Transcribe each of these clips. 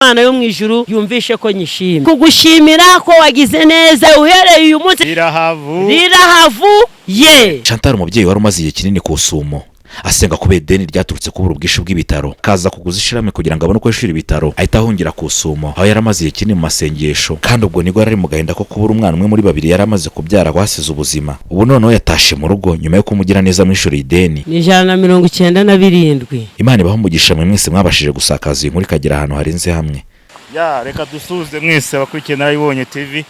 Imana yo mu ijuru yumvishe ko nyishimye kugushimira ko wagize neza uhereye uyu munsi rirahavuye. Chantal umubyeyi wari umaze igihe kinini ku Sumo asenga kubera ideni ryaturutse kubura ubwishyu bw'ibitaro, kaza kuguza ishirame kugira ngo abone uko yishura ibitaro, ahita ahungira ku Sumo aho yari amaze igihe kinini mu masengesho, kandi ubwo nibwo yari mu gahinda ko kubura umwana umwe muri babiri yari amaze kubyara wasize ubuzima. Ubu noneho yatashe mu rugo nyuma yo kumugira neza mwishura ideni. Ni 197. Imana ibaho umugisha mwe mwese mwabashije gusakaza iyi nkuru ikagera ahantu harenze hamwe. Reka dusuze mwese abakurikiye Narayibonye TV.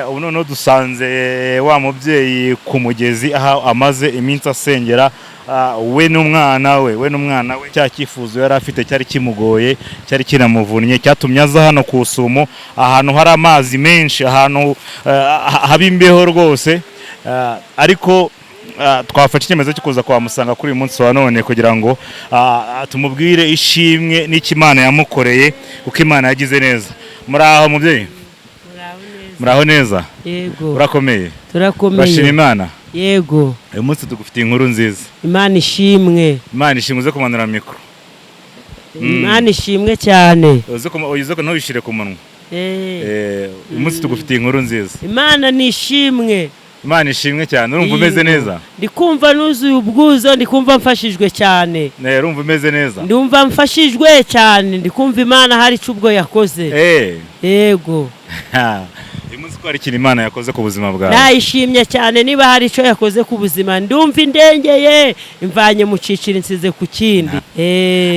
Ubu noneho dusanze wa mubyeyi ku mugezi aho amaze iminsi asengera we n'umwana we cya cyifuzo yari afite cyari kimugoye, cyari kinamuvunnye, cyatumye aza hano ku Sumo ahantu hari amazi menshi, ahantu habimbeho rwose, ariko twafashe icyemezo cyo kuza kwamusanga kuri uyu munsi wa none kugira ngo tumubwire ishimwe n'ikimana yamukoreye, kuko Imana yagize neza. Muraho mubyeyi? Muraho neza? Yego. Urakomeye? Turakomeye. Bashima Imana? Yego. Uyu munsi tugufitiye inkuru nziza. Imana ishimwe. Imana ishimwe uze kumanura mikoro. Imana ishimwe cyane. Uze ko ntubishire ku munwa. Uyu munsi tugufitiye inkuru nziza. Imana nishimwe. Imana ishimwe cyane. Urumva umeze neza? Ndikumva nuzuye ubwuzo, ndikumva mfashijwe cyane. Urumva umeze neza? Ndumva mfashijwe cyane, ndikumva Imana hari icubwo yakoze. Yego. Uyu munsi ko hari ikintu Imana yakoze ku buzima bwawe? Nayishimye cyane niba hari icyo yakoze ku buzima. Ndumva indengeye imvanye mu ciciro nsize ku kindi.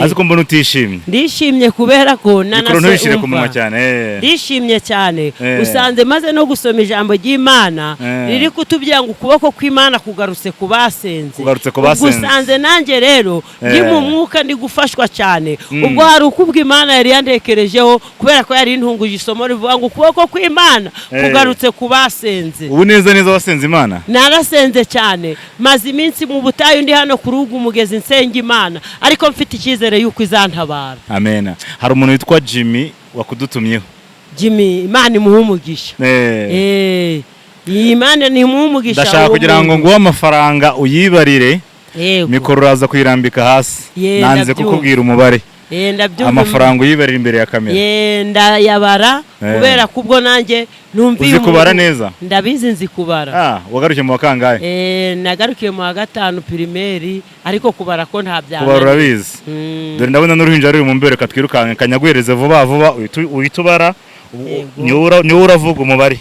Azi ko mbona utishimye? Ndishimye kubera ko nanase umva. Ndishimye cyane. Usanze maze no gusoma ijambo ry'Imana riri kutubwira ngo ukuboko kw'Imana kugarutse kubasenze. Usanze nanjye rero ndi mu mwuka ndi gufashwa cyane. Ubwo hari ukubwa Imana yari yandekerejeho kubera ko yari intunguje isomo rivuga ngo ukuboko kw'Imana kugarutse kubasenze. Ubu neza wasenze Imana? Narasenze cyane, maze iminsi mu butayu ndi hano ku rugo umugezi nsenga Imana, ariko mfite icyizere yuko izantabara. Amen. Hari umuntu witwa Jimmy wakudutumyeho. Jimmy, Imana imuhe umugisha. Imana ni umugisha. Ndashaka kugira ngo nguhe amafaranga uyibarire. Mikoro uraza kuyirambika hasi. Nanze kukubwira umubare. Amafaranga uyibarira imbere ya kamera. Ndayabara kubera kubwo nanjye numviye. Uzi kubara neza? Ndabizi nzi kubara. Wagarukiye mu wakangahe? Nagarukiye mu wa 5 primaire, ariko kubara ko nta byana. Kubara urabizi? Dore ndabona n'uruhinja ruri mu mbere katwirukanka kanyagwereze vuba uhitubara niwe uravuga umubare.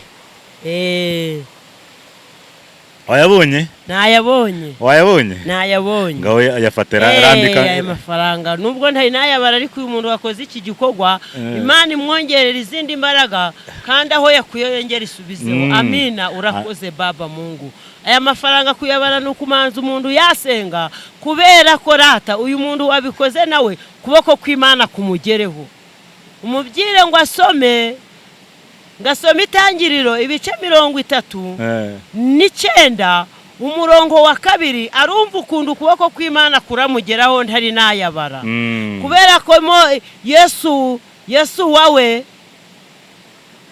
Wayabonye? Nayabonye. Wayabonye? Nayabonye. Ngaho ayafatira rambika aya mafaranga nubwo ntari nayabara, ariko uyu muntu wakoze iki gikorwa Imana imwongerera izindi mbaraga, kandi aho yakuyongera isubizeho. Amina. Urakoze Baba Mungu. Aya mafaranga kuyabara no kumanza umuntu yasenga, kubera ko rata uyu muntu wabikoze nawe kuboko kw'Imana kumugereho. Umubyire ngo asome, ngasoma Itangiriro ibice 39 umurongo wa 2, arumva ukundu kuboko kw'Imana kuramugeraho ntari nayabara. Kubera ko Yesu wawe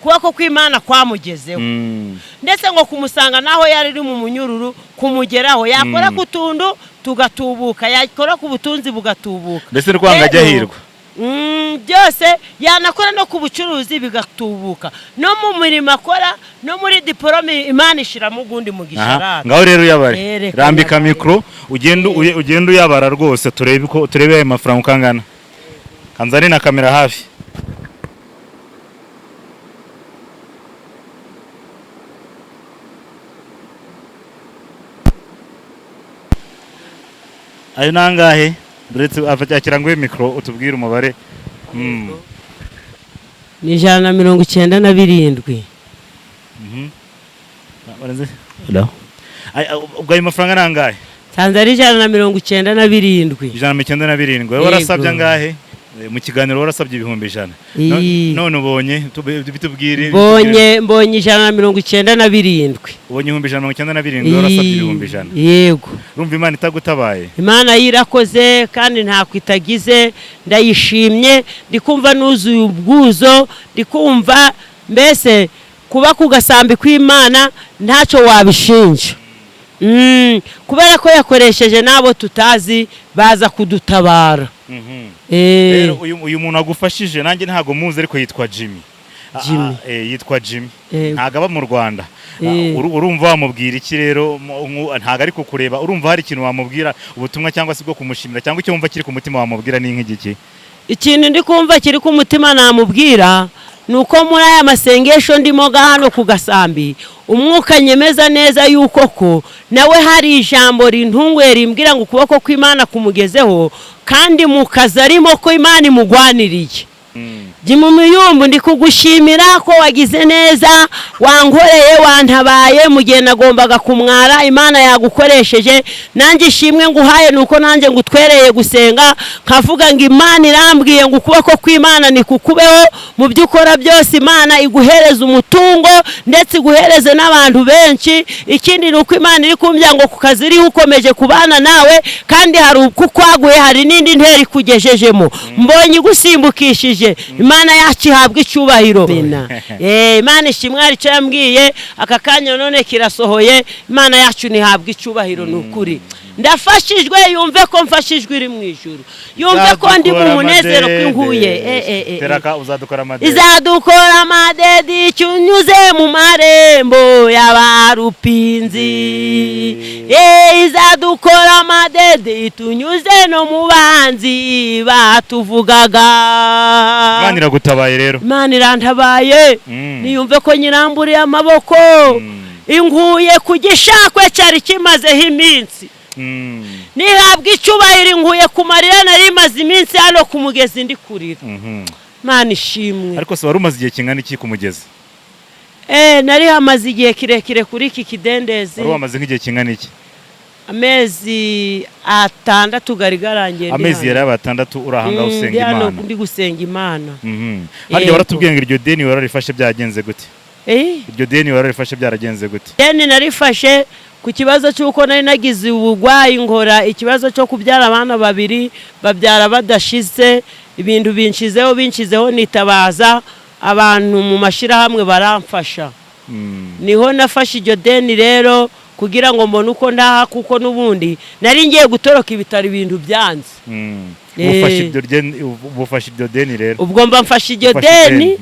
kuboko kw'Imana kwamugezeho, ndetse ngo kumusanga naho yari iri mu munyururu kumugeraho. Yakora kutundu tugatubuka, yakora ku butunzi bugatubuka, ndetse rwanga ajyahirwa. Byose yanakora no ku bucuruzi bigatubuka, no mu mirimo akora, no muri diplome Imana ishiramo ugundi mu gisharara. Ngaho rero uyabare, rambika mikro ugenda uyabara rwose, turebe ayo mafaranga ukangana. Kanzani na kamera hafi. Ayo nangahe? Buretse afacyakira ngo mikro utubwire umubare. Ni 197. Ubwo ayo mafaranga nangahe? Sanze ari 197. 197. Wowe warasabye angahe? Mu kiganiro warasabye 100,000. None ubonye bitubwire. Mbonye 197. Ubonye 197 warasabye 100,000. Yego. Urumva Imana itagutabaye? Imana yirakoze kandi nta kwitagize. Ndayishimye, ndikumva nuzuye ubwuzo, ndikumva mbese kuba kugasambi kw'Imana ntacyo wabishinja. kubera ko yakoresheje n'abo tutazi baza kudutabara. rero uyu muntu agufashije nanjye ntago muzi ariko yitwa Jimmy. Yitwa Jimmy ntago aba mu Rwanda. Urumva wamubwira iki rero? Ntago ari kukureba, urumva hari ikintu wamubwira, ubutumwa cyangwa se bwo kumushimira cyangwa icyo wumva kiri ku mutima wamubwira ni nk'igiki? Ikintu ndi kumva kiri ku mutima namubwira nuko muri aya masengesho ndimo hano ku Gasambi umwuka nyemeza neza yuko ko nawe hari ijambo rintunguye rimbwira ngo ukuboko kw'Imana kumugezeho kandi mukaza arimo ko Imana imugwaniriye. Jimmy Muyumbu ndi kugushimira ko wagize neza, wankoreye, wantabaye mu gihe nagombaga kumwara. Imana yagukoresheje, nanjye ishimwe nguhaye nuko nanjye ngutwereye gusenga nkavuga ngo Imana irambwiye ngo ukuboko kw'Imana ni kukubeho mu byukora byose. Imana iguhereza umutungo ndetse iguhereze n'abantu benshi. Ikindi nuko Imana iri kumbya ngo ku kazi iri ukomeje kubana nawe kandi hari ukukwaguye, hari n'indi ntera ikugejejemo. Mbonye gusimbukishije. Imana yacu ihabwa icyubahiro. Imana ishimwe ari cyo yambwiye aka kanya none kirasohoye. Imana yacu nihabwa icyubahiro n'ukuri. Ndafashijwe, yumve ko mfashijwe iri mu ijuru, yumve ko ndi mu munezero kwinguye. Izadukora amadedi cyunyuze mu marembo y'abarupinzi. Izadukora amadedi tunyuze no mu banzi batuvugaga. Imana iragutabaye rero. Imana irantabaye. Niyumve ko nyiramburiye amaboko. Inguye ku gishakwe cyari kimazeho iminsi. Nihabwa icyubahiro, inguye ku marira nari maze iminsi hano ku mugezi ndi kurira. Imana ishimwe. Ariko se wari umaze igihe kingana iki ku mugezi? Nari hamaze igihe kirekire kuri iki kidendezi. Wari wamaze nk'igihe kingana iki? Amezi 6 gari garangiye. Amezi yari 6 urahanga usenga Imana. Ndi gusenga Imana. Hariya waratubwiye ngo iryo deni wararifashe byagenze gute? Iryo deni wararifashe byaragenze gute? Deni narifashe ku kibazo cy'uko nari nagize ubugwayi, ngora ikibazo cyo kubyara abana babiri, babyara badashize. Ibintu binshizeho nitabaza abantu mu mashirahamwe baramfasha. Niho nafashe iryo deni rero kugira ngo mbone uko ndaha, kuko nubundi nari ngiye gutoroka ibitaro ibintu byanze. Bufashe iryo deni rero. Ubwo mba mfashe iryo deni.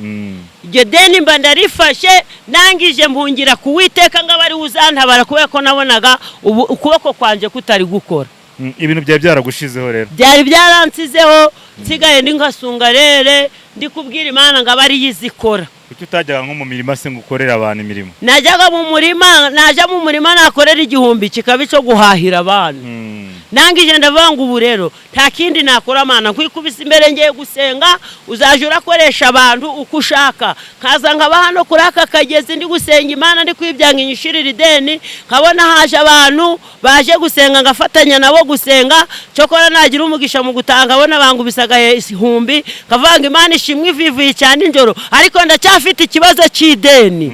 Iryo deni mba ndarifashe, nangije mbungira ku Uwiteka ngo abari uzantabara kubera ko nabonaga ukuboko kwanje kutari gukora. Ibintu byari byaragushizeho rero. Byari byaransizeho, nsigaye ndi nkasunga rere, ndi kubwira Imana ngo abari yizikora. Kuki utajyaga nko mu mirima se ngukorera abantu imirimo? Najyaga mu murima, naja mu murima nakorera igihumbi kikabi cyo guhahira abantu. Nangije ndavanga ubu rero nta kindi nakora Mana, kwikubisa imbere ngiye gusenga, uzaje urakoresha abantu uko ushaka. Nkaza nkaba hano kuri aka kagezi ndi gusenga Imana, ndi kwibyanga inyishirira ideni, nkabona haje abantu baje gusenga ngafatanya nabo gusenga. Cyokora nagira umugisha mu gutanga, abona bangu bisagaye ihumbi, nkavanga Imana ishimwe ivivuye cyane injoro, ariko ndacyafite ikibazo cy'ideni.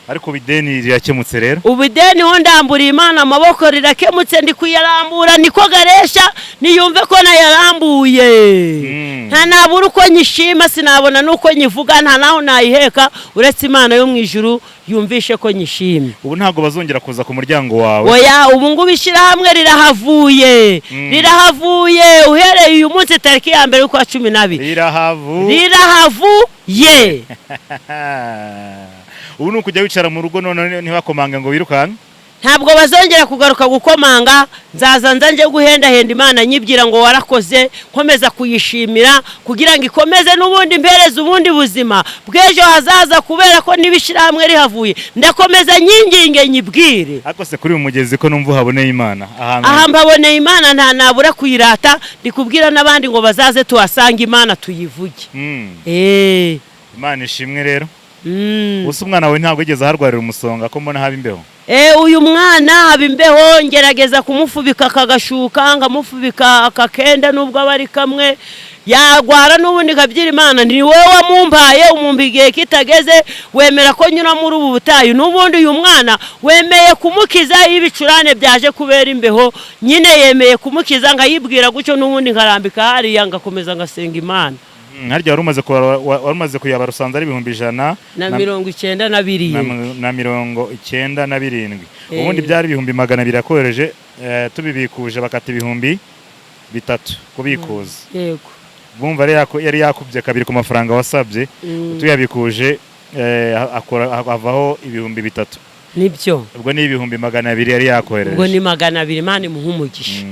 Ariko bideni rirakemutse rero. Ubideni ho ndamburiye Imana amaboko rirakemutse, ndi kuyarambura niko garesha, niyumve ko nayarambuye. Nta nabura uko nyishima, sinabona nuko nyivuga, nta naho nayiheka uretse Imana yo mu ijuru yumvishe ko nyishimye. Ubu ntago bazongera kuza ku muryango wawe? Oya, ubu ngubu ishyirahamwe rirahavuye. Rirahavuye uhereye uyu munsi tariki ya mbere kwa 12. Rirahavuye. Ubu nuko ujya wicara mu rugo none ntibakomanga ngo wirukanke? Ntabwo bazongera kugaruka gukomanga, nzaza nzanje guhendahenda Imana nyibwira ngo warakoze, nkomeza kuyishimira kugira ngo ikomeze n'ubundi mpereze ubundi buzima bw'ejo hazaza, kubera ko nibishirahamwe rihavuye ndakomeza nyinginge nyibwire. Ariko se kuri umugezi ko numva haboneye Imana? Aha mbaboneye Imana, nta nabura kuyirata, ndikubwira n'abandi ngo bazaze tuhasanga Imana tuyivuge. Imana ishimwe rero. Usa umwana wawe ntabwo yigeze aharwarira umusonga ko mbona haba imbeho? Uyu mwana haba imbeho, ngerageza kumufubika akagashuka, ngamufubika akakenda nubwo abari kamwe, yagwara n'ubundi kabyira Imana ni wowe wamumpaye, umumbigiye kitageze, wemera ko nyura muri ubu butayu, n'ubundi uyu mwana wemeye kumukiza ibicurane byaje kubera imbeho, nyine yemeye kumukiza ngayibwira gucyo, n'ubundi nkarambika hariya ngakomeza ngasenga Imana. harya wari umaze kuyabara usanze ari ibihumbi 100 na 97 na 97. Ubundi byari ibihumbi 200 yakohereje, tubibikuje bakata ibihumbi 3 kubikuza. Yego. Bumva yari yakubye kabiri ku mafaranga wasabye, tuyabikuje avaho ibihumbi 3. Nibyo. Ubwo ni ibihumbi 200 yari yakohereje. Ubwo ni 200 Imana imuha umugisha.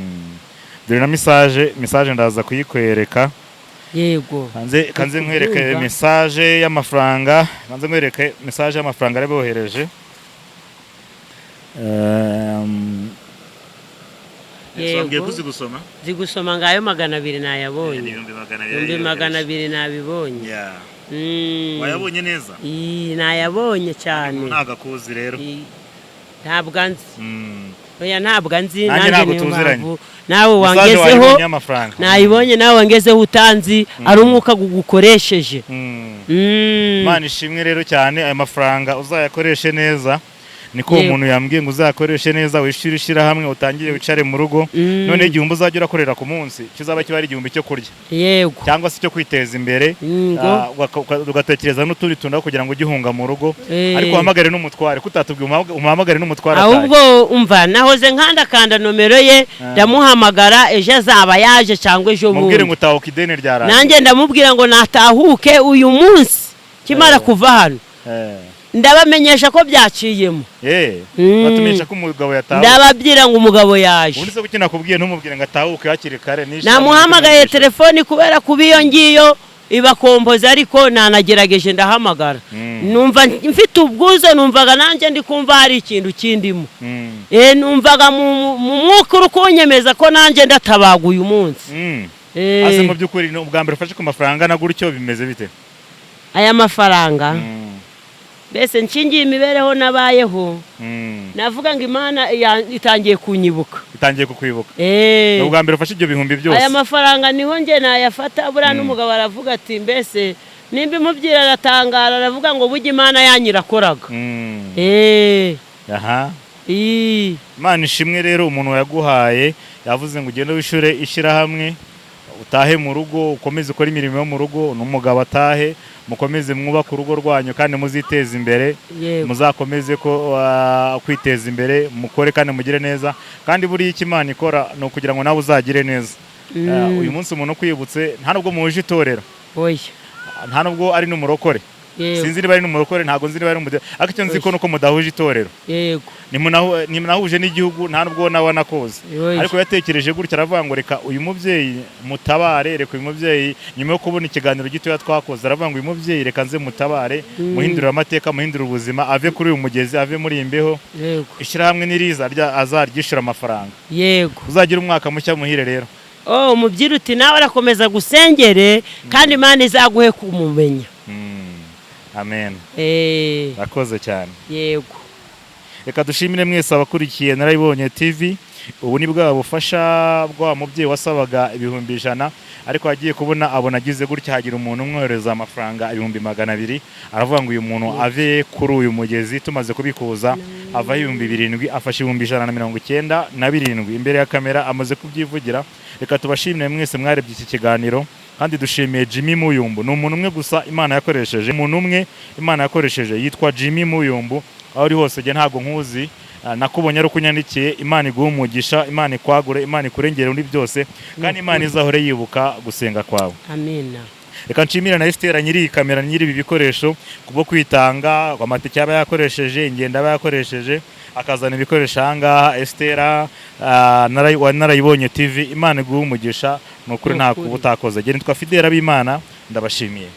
Dore na message ndaza kuyikwereka. Yego. Kanze nkwereke message y'amafaranga, ari bohereje. Yego. Zigusoma ngayo 200 nayabonye. Ibihumbi 200 nabibonye. Wayabonye neza? Nayabonye cyane. Ntagakuzi rero. Ntabwo anzi. Oya ntabwo anzi nanjye tuziranye. Nawe wangezeho nayibonye, nawe wangezeho utanzi ari umwuka gukoresheje. Imana ishimwe rero cyane, aya mafaranga uzayakoreshe neza. Niko umuntu yambwiye ngo uzakoreshe neza, wishyura hamwe, utangiye wicare mu rugo. None igihumbi uzajya urakorera ku munsi kizaba kiba ari igihumbi cyo kurya. Yego. Cyangwa se cyo kwiteza imbere, ugatekereza n'utundi tuntu kugira ngo ugihunga mu rugo. Ariko uhamagare n'umutware, kutatubwiye umuhamagare n'umutware. Ahubwo umva, nahoze nkandakanda nomero ye, ndamuhamagara ejo azaba yaje cyangwa ejo bundi. Mubwire ngo utahuka ideni ryarangiye. Nanjye ndamubwira ngo natahuke uyu munsi kimara kuva hano. Ndabamenyesha ko byaciyemo. Batumenyesha ko umugabo yatahuka. Ndababwira ngo umugabo yaje. Undi se kuki nakubwiye ntumubwire ngo atahuke hakiri kare. Namuhamagaye telefoni kubera kubiyo ngiyo ibakomboza, ariko nanagerageje ndahamagara. Numva mfite ubwuze, numvaga nanjye ndi kumva hari ikintu kindimo. Numvaga mu mwuka urukunyemeza ko nanjye ndatabaga uyu munsi. Ase mu byukuri ubwa mbere ufashe ku mafaranga na gutyo bimeze bite? Aya mafaranga mbese nshingiye imibereho nabayeho, navuga ngo Imana itangiye kunyibuka. Itangiye kukwibuka. Ubwa mbere ufashe ibyo bihumbi byose. Aya mafaranga niho nge nayafata, buriya n'umugabo aravuga ati mbese nimba imubwira aratangara, aravuga ngo burya Imana yanyirakoraga. Imana ishimwe rero, umuntu yaguhaye yavuze ngo ugende wishyure ishyirahamwe, utahe mu rugo, ukomeze ukora imirimo yo mu rugo, n'umugabo atahe, mukomeze mwubaka urugo rwanyu kandi muziteza imbere. Muzakomeze ko kwiteza imbere, mukore kandi mugire neza. Kandi buriya icyo Imana ikora ni ukugira ngo nawe uzagire neza. Uyu munsi umuntu ukwibutse, nta nubwo muhuje itorero, nta nubwo ari n'umurokore. Sinzi niba ari n'umurokore, ntabwo nzi niba ari umude, ariko icyo nzi ko nuko mudahuje itorero. Nimunahuje n'igihugu, nta nubwo nawe nakoze. Ariko yatekereje gutya, aravuga ngo reka uyu mubyeyi mutabare, reka uyu mubyeyi nyuma yo kubona ikiganiro gitoya twakoze, aravuga ngo uyu mubyeyi reka nze mutabare, muhindurire amateka, muhindurire ubuzima, ave kuri uyu mugezi, ave muri iyi mbeho. Ishyirahamwe niriza azaryishyura amafaranga. Uzagira umwaka mushya muhire rero. Umubwira uti nawe arakomeza gusengere kandi Imana izaguhe kumumenya. Amen. Rakoze cyane. Yego. Reka dushimire mwese abakurikiye Narayibonye TV. Ubu ni bwa bufasha bwa mubyeyi wasabaga ibihumbi 100, ariko agiye kubona abona agize gutya, hagira umuntu umwohereza amafaranga ibihumbi 200. Aravuga ngo uyu muntu ave kuri uyu mugezi, tumaze kubikuza ava ibihumbi 7, afashe ibihumbi 197 imbere ya kamera, amaze kubyivugira. Reka tubashimire mwese mwarebye iki kiganiro, kandi dushimiye Jimmy Muyumbu. Ni umuntu umwe gusa Imana yakoresheje, yitwa Jimmy Muyumbu. Aho uri hose nge ntabwo nkuzi, nakubonye ari ukunyandikiye. Imana iguhe umugisha, Imana ikwagure, Imana ikurengere muri byose, kandi Imana izahore yibuka gusenga kwawe. Amina. Reka nshimira na Esther nyiri iyi kamera, nyiri ibi bikoresho, kubwo kwitanga, amatike aba yakoresheje, ingendo aba yakoresheje, akazana ibikoresho ahangaha. Esther wa Narayibonye TV, Imana iguhe umugisha, nukuri nta kuba utakoze. Nitwa Fidela b'Imana, ndabashimiye.